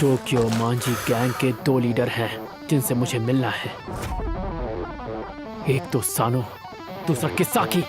Tokyo Manjhi gang के 2 leader हैं जिनसे मुझे मिलना है। एक तो सानो, दूसरा किसाकी।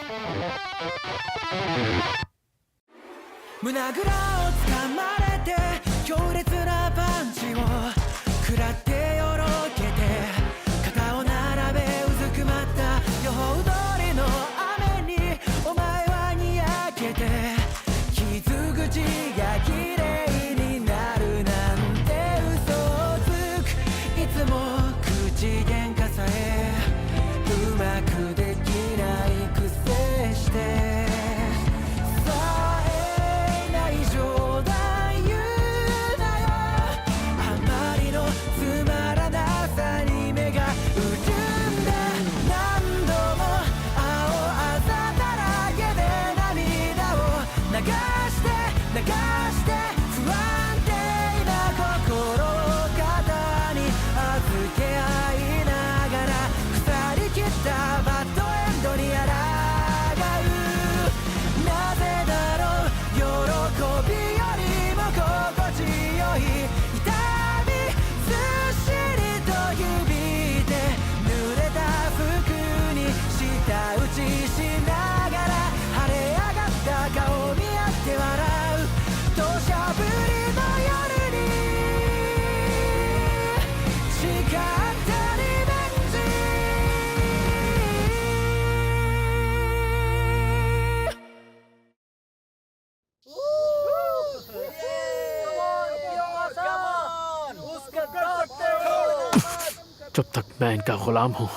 जब तक मैं इनका गुलाम हूं,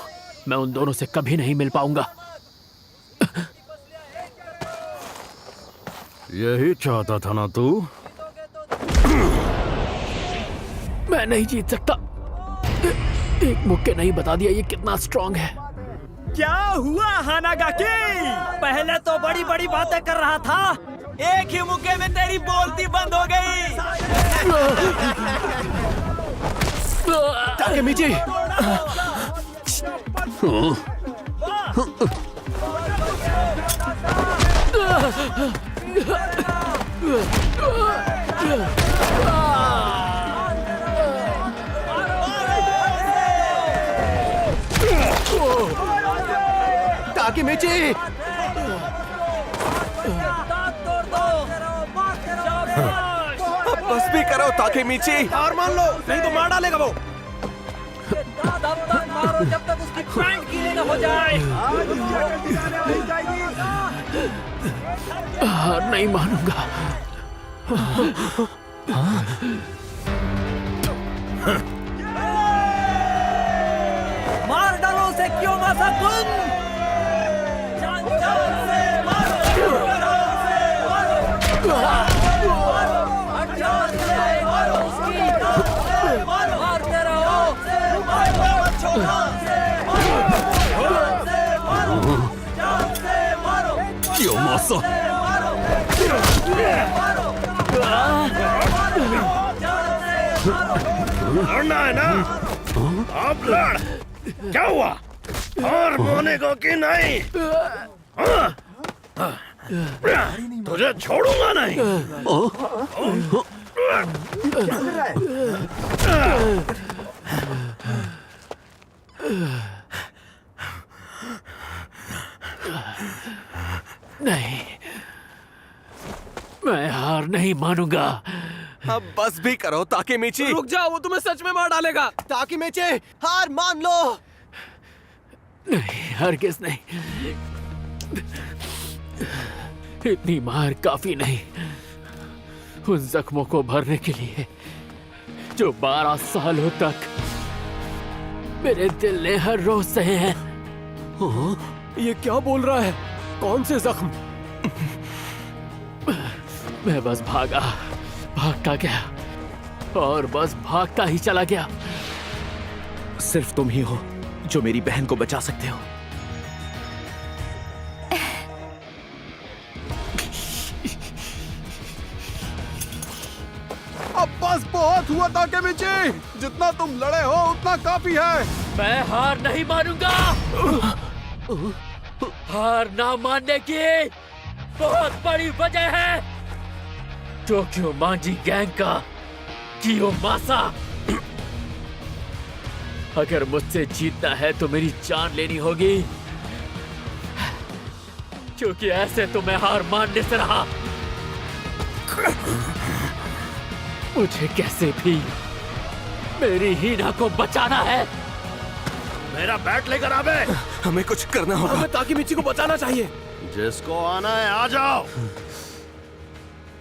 मैं उन दोनों से कभी नहीं मिल पाऊंगा। यही चाहता था ना तू? मैं नहीं जीत सकता। एक मुक्के नहीं बता दिया ये कितना स्ट्रांग है। क्या हुआ हानागाकी? पहले तो बड़ी बड़ी बातें कर रहा था, एक ही मुक्के में तेरी बोलती बंद हो गई। ताकेमिची! ताकेमिची! बस भी करो ताकेमिची, हार मान लो नहीं तो मार डालेगा वो। तब तक मारो जब तक उसकी पैंट गीली न हो जाए। हार नहीं मानूंगा। मार डालो उसे क्योमासा-कुन। जान जान से मारो, जान से मारो, उसकी जान से मारो, मारते रहो, जान से मारो, क्योमासा! लड़ना है ना? अब लड़। क्या हुआ? हार मानेगा कि नहीं? तुझे छोड़ूंगा नहीं। नहीं, मैं हार नहीं मानूंगा। अब बस भी करो ताकेमिची। रुक जाओ, वो तुम्हें सच में मार डालेगा। ताकेमिची, हार मान लो। नहीं, हरगिज़ नहीं। इतनी मार काफी नहीं उन जख्मों को भरने के लिए जो 12 सालों तक मेरे दिल ने हर रोज सहे हैं। ये क्या बोल रहा है? कौन से जख्म? मैं बस भागता गया और बस भागता ही चला गया। सिर्फ तुम ही हो जो मेरी बहन को बचा सकते हो। अब बस बहुत हुआ ताकेमिची, जितना तुम लड़े हो उतना काफी है। मैं हार नहीं मानूंगा। हार ना मानने की बहुत बड़ी वजह है टोक्यो मांजी गैंग का कियोमासा। अगर मुझसे जीतना है तो मेरी जान लेनी होगी, क्योंकि ऐसे तो मैं हार मानने से रहा। मुझे कैसे भी मेरी हीना को बचाना है। मेरा बैट लेकर आ बे। हमें कुछ करना होगा। हमें ताकेमिची को बचाना चाहिए। जिसको आना है आ जाओ।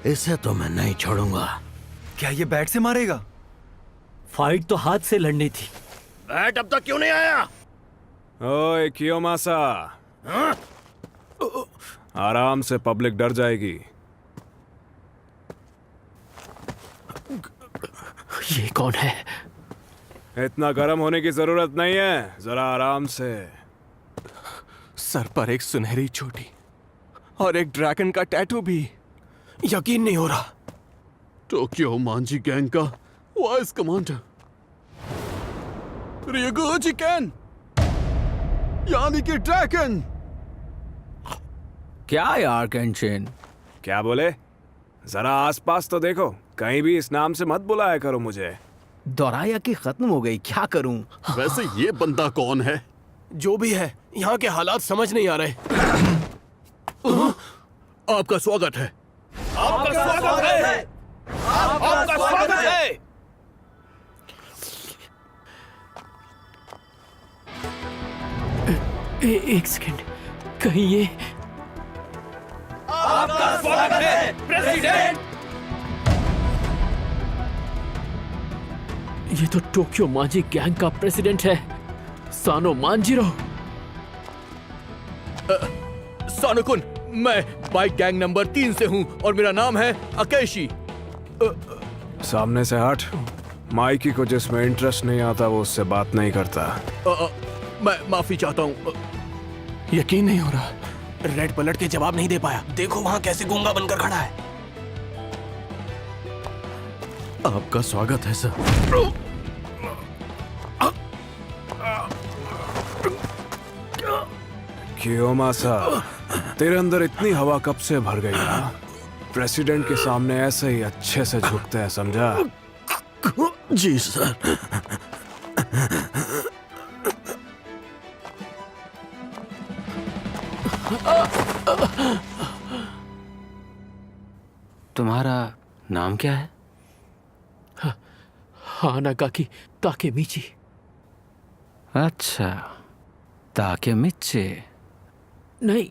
इसे तो मैं नहीं छोड़ूंगा। क्या ये बैट से मारेगा? फाइट तो हाथ से लड़नी थी। बैट अब तक क्यों नहीं आया? ओए कियोमासा, हाँ? आराम से, पब्लिक डर जाएगी। ये कौन है? इतना गर्म होने की जरूरत नहीं है, जरा आराम से। सर पर एक सुनहरी चोटी और एक ड्रैगन का टैटू भी। यकीन नहीं हो रहा। टोक्यो मांजी गैंग का वाइस कमांडर रियोगुची केन, यानी कि ड्रैगन। क्या यार केंशिन? क्या बोले? जरा आसपास तो देखो, कहीं भी इस नाम से मत बुलाया करो मुझे। दोराया की खत्म हो गई, क्या करूं? वैसे ये बंदा कौन है? जो भी है, यहाँ के हालात समझ नहीं आ रहे। आपका स्वागत है। आपका स्वागत है। आपका स्वागत है। एक सेकंड, कहीं ये आपका स्वागत है प्रेसिडेंट। ये तो टोक्यो मांजी गैंग का प्रेसिडेंट है, सानो मांजिरो। सानुकुन, मैं बाइक गैंग नंबर 3 से हूँ और मेरा नाम है अकेशी। सामने से हट। माइकी को जिसमें इंटरेस्ट नहीं आता वो उससे बात नहीं करता। मैं माफी चाहता हूँ। यकीन नहीं हो रहा, रेड पलट के जवाब नहीं दे पाया। देखो वहाँ कैसे गूंगा बनकर खड़ा है। आपका स्वागत है सर। कियोमासा, तेरे अंदर इतनी हवा कब से भर गई ना? प्रेसिडेंट के सामने ऐसे ही अच्छे से झुकते हैं, समझा? जी सर। तुम्हारा नाम क्या है? हानागाकी ताकेमिची। अच्छा, ताकेमिची। नहीं,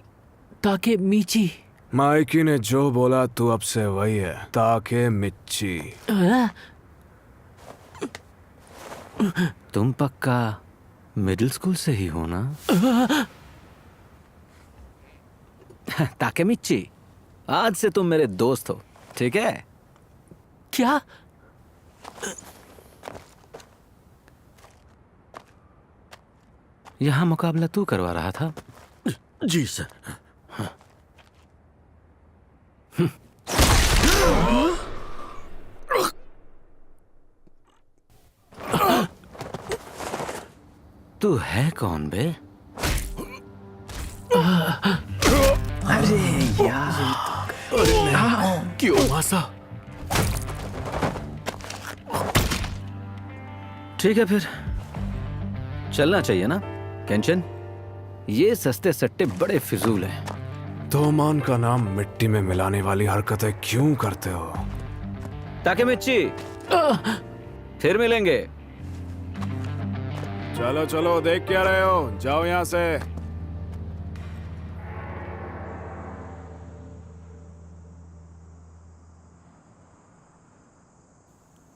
ताकेमिची। माइकी ने जो बोला तू अब से वही है, ताकेमिची। हाँ? तुम पक्का मिडिल स्कूल से ही हो ना? ताकेमिची, आज से तुम मेरे दोस्त हो, ठीक है? क्या? यहाँ मुकाबला तू करवा रहा था? जी सर। तू है कौन बे? अरे यार, कियोमासा। ठीक है फिर, चलना चाहिए ना केंशिन? ये सस्ते सट्टे बड़े फिजूल हैं। तोमान का नाम मिट्टी में मिलाने वाली हरकतें क्यों करते हो? ताकेमिची, फिर मिलेंगे। चलो चलो, देख क्या रहे हो? जाओ यहाँ से।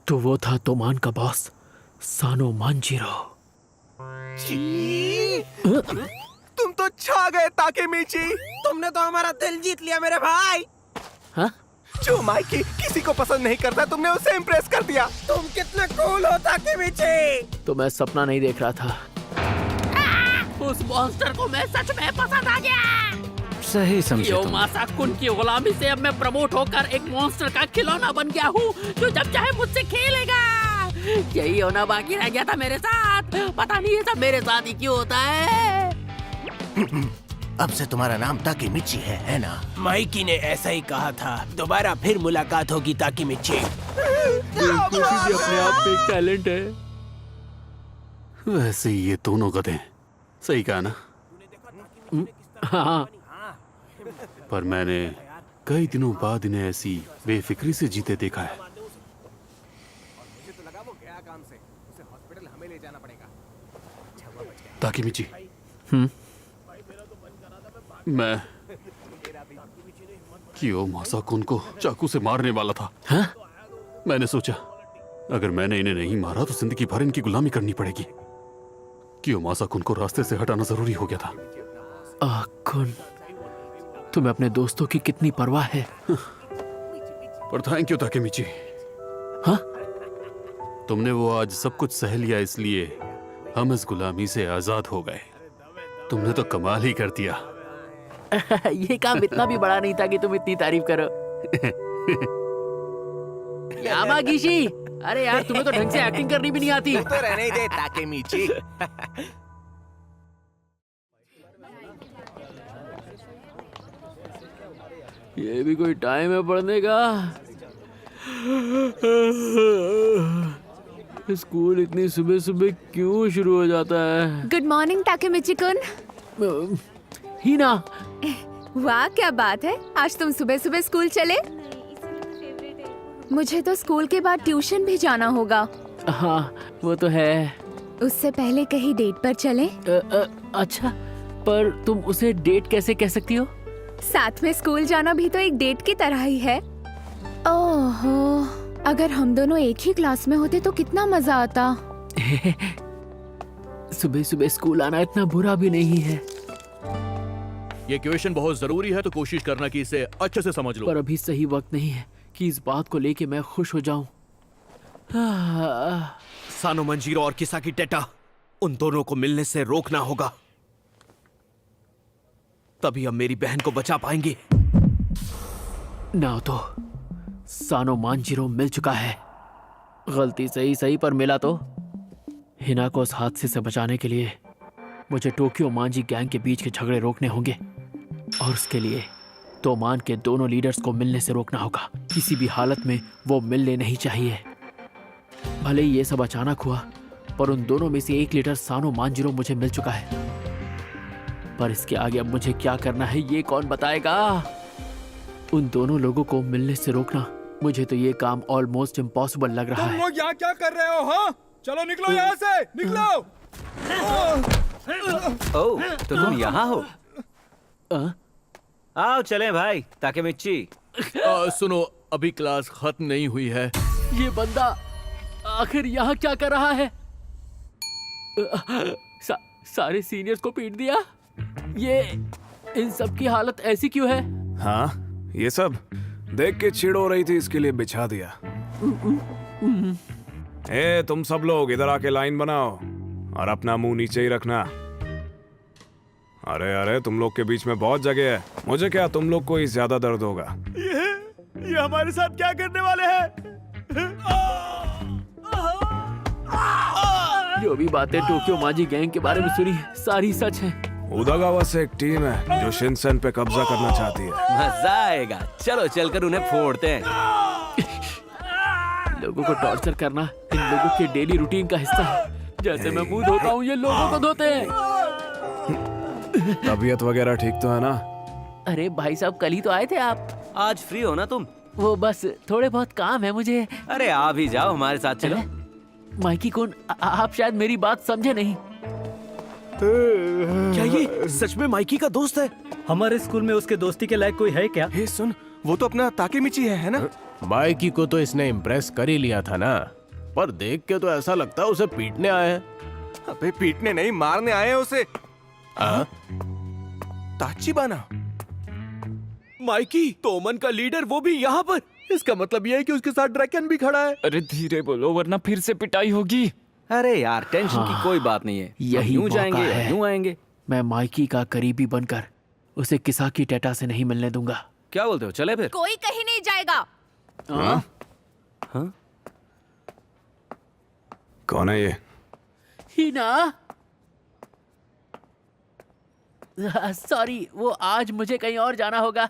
तो वो था तोमान का बॉस, सानो मांजिरो। तुम तो छा गए ताकेमिची। तुमने तो हमारा दिल जीत लिया मेरे भाई। हाँ? जो माइकी किसी को पसंद नहीं करता, तुमने उसे इम्प्रेस कर दिया। तुम कितने कूल हो ताकेमिची। तो मैं सपना नहीं देख रहा था। उस मॉन्स्टर को मैं सच में पसंद आ गया। सही समझे तुम। कियोमासा कुन की गुलामी से अब मैं प्रमोट होकर एक मॉन्स्टर का खिलौना बन गया हूँ, जो जब चाहे मुझसे खेलेगा। यही होना बाकी रह गया था मेरे साथ। पता नहीं ये सब मेरे साथ ही क्यों होता है। अब से तुम्हारा नाम ताकेमिची है ना? माइकी ने ऐसा ही कहा था। दोबारा फिर मुलाकात होगी ताकेमिची। कोशी भी अपने आप में एक टैलेंट है। वैसे ही ये दोनों गधे सही कहा ना। हाँ, पर मैंने कई दिनों बाद इन्हें ऐसी बेफिक्री से जीते देखा है। ताकेमिची, मैं कियोमासा-कुन को चाकू से मारने वाला था। हाँ? मैंने सोचा अगर मैंने इन्हें नहीं मारा तो जिंदगी भर इनकी गुलामी करनी पड़ेगी। कियोमासा-कुन को रास्ते से हटाना जरूरी हो गया था। कुन, तुम्हें अपने दोस्तों की कितनी परवाह है। पर थैंक यू ताकेमिची। हाँ? तुमने वो आज सब कुछ सह लिया, इसलिए हम इस गुलामी से आजाद हो गए। तुमने तो कमाल ही कर दिया। ये काम इतना भी बड़ा नहीं था कि तुम इतनी तारीफ करो। यामागिशी, अरे यार तुम्हें तो ढंग से एक्टिंग करनी भी नहीं आती। तो रहने ही दे ताकेमिची। ये भी कोई टाइम है पढ़ने का। स्कूल इतनी सुबह सुबह क्यों शुरू हो जाता है? Good morning ताकेमिची-कुन। हिना, वाह क्या बात है, आज तुम सुबह सुबह स्कूल चले। मुझे तो स्कूल के बाद ट्यूशन भी जाना होगा। हाँ वो तो है। उससे पहले कहीं डेट पर चले। अच्छा, पर तुम उसे डेट कैसे कह सकती हो? साथ में स्कूल जाना भी तो एक डेट की तरह ही है। ओहो, अगर हम दोनों एक ही क्लास में होते तो कितना मजा आता। सुबह सुबह स्कूल आना इतना बुरा भी नहीं है। ये क्वेश्चन बहुत जरूरी है तो कोशिश करना कि इसे अच्छे से समझ लो। पर अभी सही वक्त नहीं है कि इस बात को लेके मैं खुश हो जाऊं। सानो मंजीरो और किसाकी टेटा, उन दोनों को मिलने से रोकना होगा, तभी हम मेरी बहन को बचा पाएंगे। ना तो सानो मांजिरो मिल चुका है। गलती सही सही पर मिला तो। हिना को उस हादसे से बचाने के लिए मुझे टोक्यो मांजी गैंग के बीच के झगड़े रोकने होंगे, और उसके लिए तोमान के दोनों लीडर्स को मिलने से रोकना होगा। किसी भी हालत में वो मिलने नहीं चाहिए। भले ही ये सब अचानक हुआ, पर उन दोनों में से एक लीडर सानो मांजिरो मुझे मिल चुका है। पर इसके आगे अब मुझे क्या करना है ये कौन बताएगा? उन दोनों लोगों को मिलने से रोकना, मुझे तो ये काम ऑलमोस्ट इम्पॉसिबल लग रहा है। तुम लोग यहाँ क्या कर रहे हो? हाँ, चलो निकलो यहाँ से, निकलो। ओह, तो तुम यहाँ हो? आओ चलें भाई ताकेमिची। सुनो, अभी क्लास खत्म नहीं हुई है। ये बंदा आखिर यहाँ क्या कर रहा है? सारे सीनियर्स को पीट दिया। ये इन सब की हालत ऐसी क्यों है? हाँ, ये सब देख के चिढ़ हो रही थी, इसके लिए बिछा दिया। तुम सब लोग इधर आके लाइन बनाओ और अपना मुंह नीचे ही रखना। अरे अरे, तुम लोग के बीच में बहुत जगह है। मुझे क्या, तुम लोग को ही ज्यादा दर्द होगा। ये हमारे साथ क्या करने वाले हैं? जो भी बातें टोक्यो मांजी गैंग के बारे में सुनी, सारी सच है। उदागावा से एक टीम है जो शिनसेन पे कब्जा करना चाहती है। मजा आएगा, चलो चलकर उन्हें फोड़ते हैं। लोगों को टॉर्चर करना इन लोगों के डेली रूटीन का हिस्सा है। जैसे मैं मुंह धोता हूँ, ये लोगों को धोते हैं। तबीयत वगैरह ठीक तो है ना? अरे भाई साहब, कल ही तो आए थे आप। आज फ्री हो ना तुम? वो बस थोड़े बहुत काम है मुझे। अरे आ भी जाओ, हमारे साथ चलो। माइकी कुन, आप शायद मेरी बात समझे नहीं। क्या ये सच में माइकी का दोस्त है? हमारे स्कूल में उसके दोस्ती के लायक कोई है क्या? हे सुन, वो तो अपना ताकेमिची है ना? माइकी को तो इसने इम्प्रेस कर ही लिया था ना, पर देख के तो ऐसा लगता है उसे पीटने आए हैं। अबे पीटने नहीं, मारने आए हैं उसे। ताचिबाना, माइकी तोमन का लीडर, वो भी यहाँ पर। इसका मतलब ये है कि उसके साथ ड्रैकन भी खड़ा है। अरे धीरे बोलो वरना फिर से पिटाई होगी। अरे यार, टेंशन की कोई बात नहीं है। यही यूं मौका जाएंगे, है। यूं आएंगे। मैं माइकी का करीबी बनकर उसे किसाकी टेटा से नहीं मिलने दूंगा। क्या बोलते हो, चले फिर? कोई कहीं नहीं जाएगा। कौन है ये? हिना, सॉरी, वो आज मुझे कहीं और जाना होगा।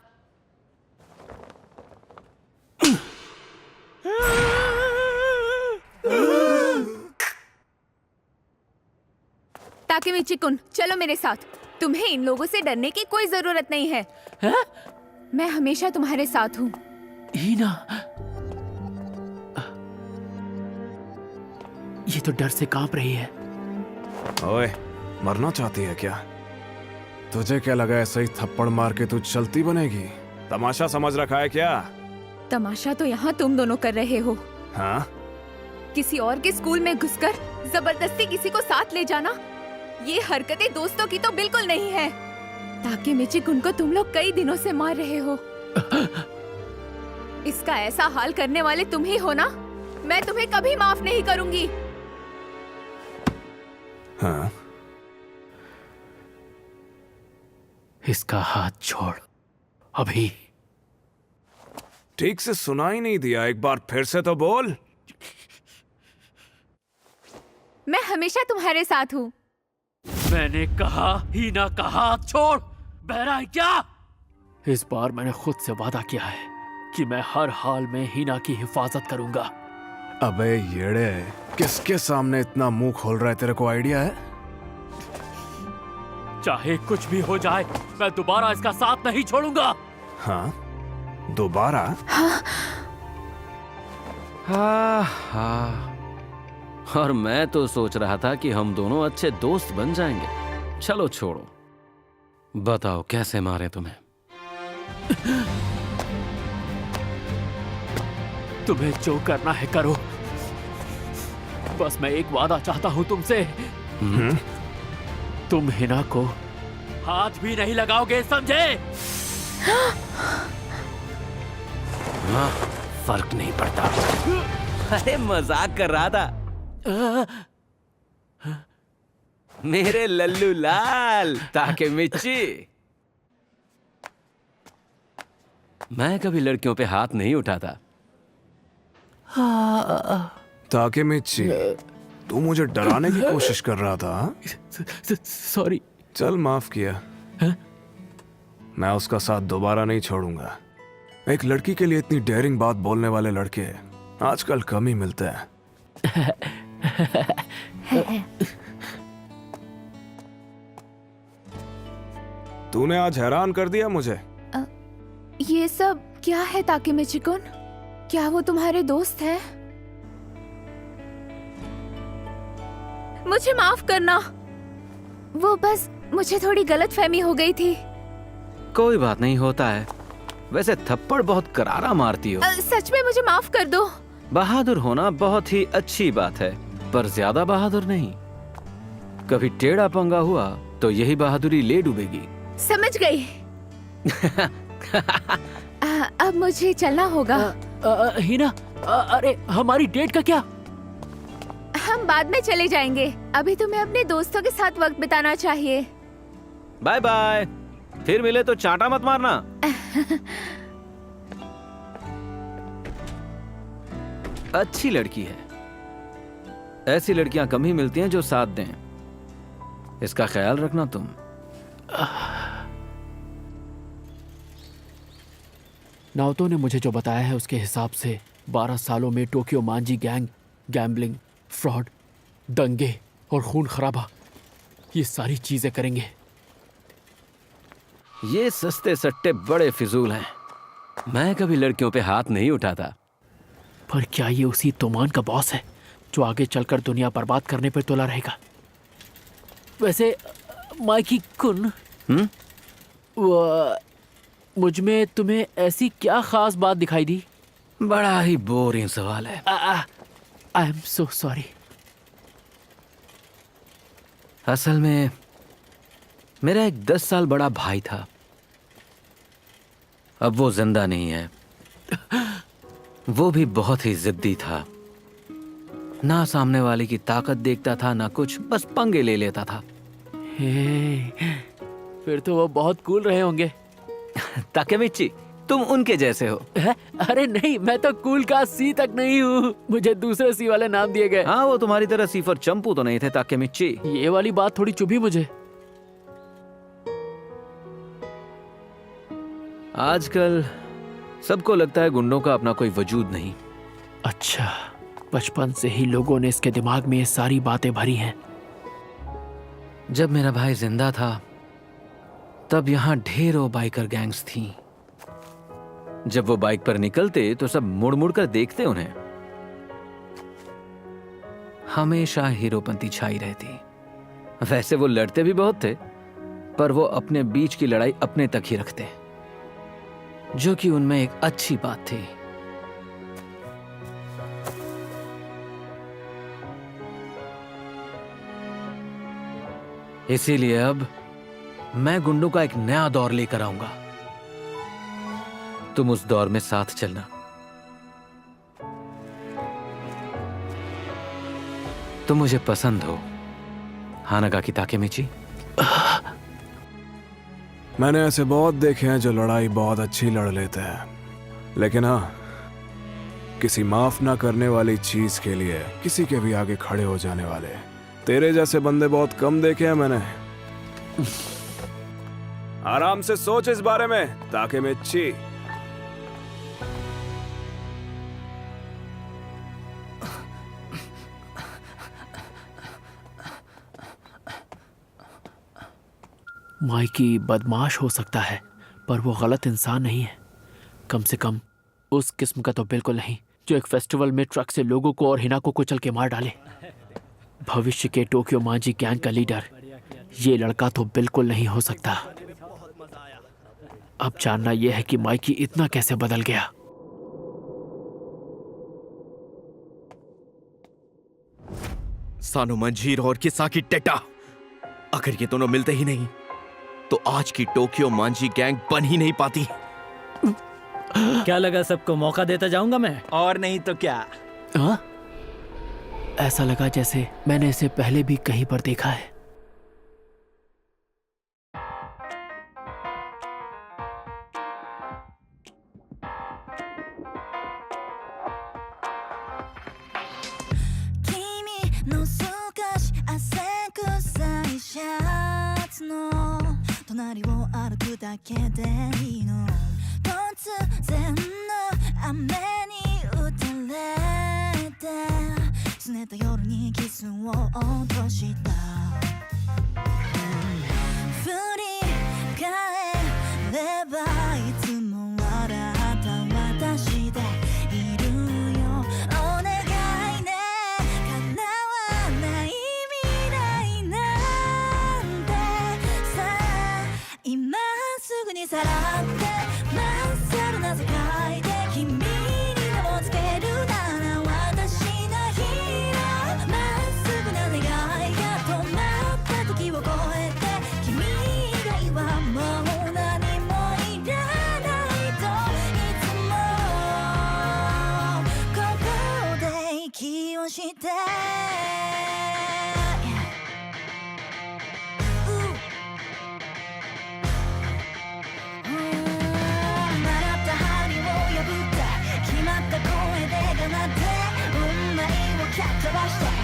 ताकेमिची-कुन, चलो मेरे साथ। तुम्हें इन लोगों से डरने की कोई जरूरत नहीं है। मैं हमेशा तुम्हारे साथ हूँ। हीना, ये तो डर से कांप रही है। ओए, मरना चाहती है क्या? तुझे क्या लगा ऐसे ही थप्पड़ मार के तू चलती बनेगी? तमाशा समझ रखा है क्या? तमाशा तो यहाँ तुम दोनों कर रहे हो। हाँ? किसी और के स्कूल में घुसकर जबरदस्ती किसी को साथ ले जाना, ये हरकतें दोस्तों की तो बिल्कुल नहीं है। ताकेमिची-कुन को तुम लोग कई दिनों से मार रहे हो। इसका ऐसा हाल करने वाले तुम ही हो ना? मैं तुम्हें कभी माफ नहीं करूंगी। हाँ? इसका हाथ छोड़ अभी। ठीक से सुना ही नहीं दिया, एक बार फिर से तो बोल। मैं हमेशा तुम्हारे साथ हूँ। मैंने कहा हीना का हाथ छोड़। बहरा है क्या? इस बार मैंने खुद से वादा किया है कि मैं हर हाल में हीना की हिफाजत करूंगा। अबे येड़े, किसके सामने इतना मुंह खोल रहा है? तेरे को आइडिया है? चाहे कुछ भी हो जाए, मैं दोबारा इसका साथ नहीं छोड़ूंगा। हाँ? दोबारा? हाँ। और मैं तो सोच रहा था कि हम दोनों अच्छे दोस्त बन जाएंगे। चलो छोड़ो, बताओ कैसे मारे तुम्हें? तुम्हें जो करना है करो, बस मैं एक वादा चाहता हूं तुमसे। तुम हिना को हाथ भी नहीं लगाओगे, समझे? हाँ, फर्क नहीं पड़ता। अरे मजाक कर रहा था। मेरे लल्लू लाल ताकेमिची। मैं कभी लड़कियों पे हाथ नहीं उठाता। ताकेमिची, तू मुझे डराने की कोशिश कर रहा था? सॉरी। चल, माफ किया। मैं उसका साथ दोबारा नहीं छोड़ूंगा। एक लड़की के लिए इतनी डेयरिंग बात बोलने वाले लड़के आजकल कम ही मिलते हैं। तूने आज हैरान कर दिया मुझे। ये सब क्या है ताकेमिची-कुन? क्या वो तुम्हारे दोस्त हैं? मुझे माफ करना, वो बस मुझे थोड़ी गलतफहमी हो गई थी। कोई बात नहीं, होता है। वैसे थप्पड़ बहुत करारा मारती हो। सच में मुझे माफ कर दो। बहादुर होना बहुत ही अच्छी बात है, पर ज्यादा बहादुर नहीं। कभी टेढ़ा पंगा हुआ तो यही बहादुरी ले डूबेगी। समझ गई। अब मुझे चलना होगा। हिना, अरे हमारी डेट का क्या? हम बाद में चले जाएंगे। अभी तुम्हें अपने दोस्तों के साथ वक्त बिताना चाहिए। Bye bye. फिर मिले तो चांटा मत मारना। अच्छी लड़की है। ऐसी लड़कियां कम ही मिलती हैं जो साथ दें। इसका ख्याल रखना तुम। नाओतो ने मुझे जो बताया है उसके हिसाब से 12 सालों में टोक्यो मांजी गैंग गैम्बलिंग, फ्रॉड, दंगे और खून खराबा, ये सारी चीजें करेंगे। ये सस्ते सट्टे बड़े फिजूल हैं। मैं कभी लड़कियों पे हाथ नहीं उठाता। पर क्या ये उसी तोमान का बॉस है जो आगे चलकर दुनिया बर्बाद करने पर तुला रहेगा? वैसे माइकी कुन, मुझ में तुम्हें ऐसी क्या खास बात दिखाई दी? बड़ा ही बोरिंग सवाल है। I am so sorry. असल में मेरा एक 10 साल बड़ा भाई था। अब वो जिंदा नहीं है। वो भी बहुत ही जिद्दी था। ना सामने वाले की ताकत देखता था ना कुछ, बस पंगे ले लेता था। फिर तो वो बहुत कूल रहे होंगे। ताकेमिची, तुम उनके जैसे हो। अरे नहीं, मैं तो कूल का सी तक नहीं हूँ। मुझे दूसरे सी वाले नाम दिए गए। हाँ, वो तुम्हारी तरह सीफर चंपू तो नहीं थे ताकेमिची। ये वाली बात थोड़ी चुभी मुझे। आजकल सबको लगता है गुंडों का अपना कोई वजूद नहीं। अच्छा, बचपन से ही लोगों ने इसके दिमाग में ये सारी बातें भरी हैं। जब मेरा भाई जिंदा था तब यहाँ ढेरों बाइकर गैंग्स थीं। जब वो बाइक पर निकलते तो सब मुड़ मुड़ कर देखते उन्हें। हमेशा हीरोपंती छाई रहती। वैसे वो लड़ते भी बहुत थे, पर वो अपने बीच की लड़ाई अपने तक ही रखते, जो कि उनमें एक अच्छी बात थी। इसीलिए अब मैं गुंडों का एक नया दौर लेकर आऊंगा। तुम उस दौर में साथ चलना। तुम मुझे पसंद हो, हानागाकी ताकेमिची। मैंने ऐसे बहुत देखे हैं जो लड़ाई बहुत अच्छी लड़ लेते हैं, लेकिन हाँ, किसी माफ ना करने वाली चीज के लिए किसी के भी आगे खड़े हो जाने वाले तेरे जैसे बंदे बहुत कम देखे हैं मैंने। आराम से सोच इस बारे में, ताकेमिची। माइकी बदमाश हो सकता है, पर वो गलत इंसान नहीं है। कम से कम उस किस्म का तो बिल्कुल नहीं जो एक फेस्टिवल में ट्रक से लोगों को और हिना को कुचल के मार डाले। भविष्य के टोक्यो मांझी गैंग का लीडर ये लड़का तो बिल्कुल नहीं हो सकता। अब जानना यह है कि माइकी इतना कैसे बदल गया। सानो मंजीर और किसाकी टेटा, अगर ये दोनों मिलते ही नहीं तो आज की टोक्यो मांझी गैंग बन ही नहीं पाती। क्या लगा सबको मौका देता जाऊंगा मैं? और नहीं तो क्या? हाँ? ऐसा लगा जैसे मैंने इसे पहले भी कहीं पर देखा है। Watch that.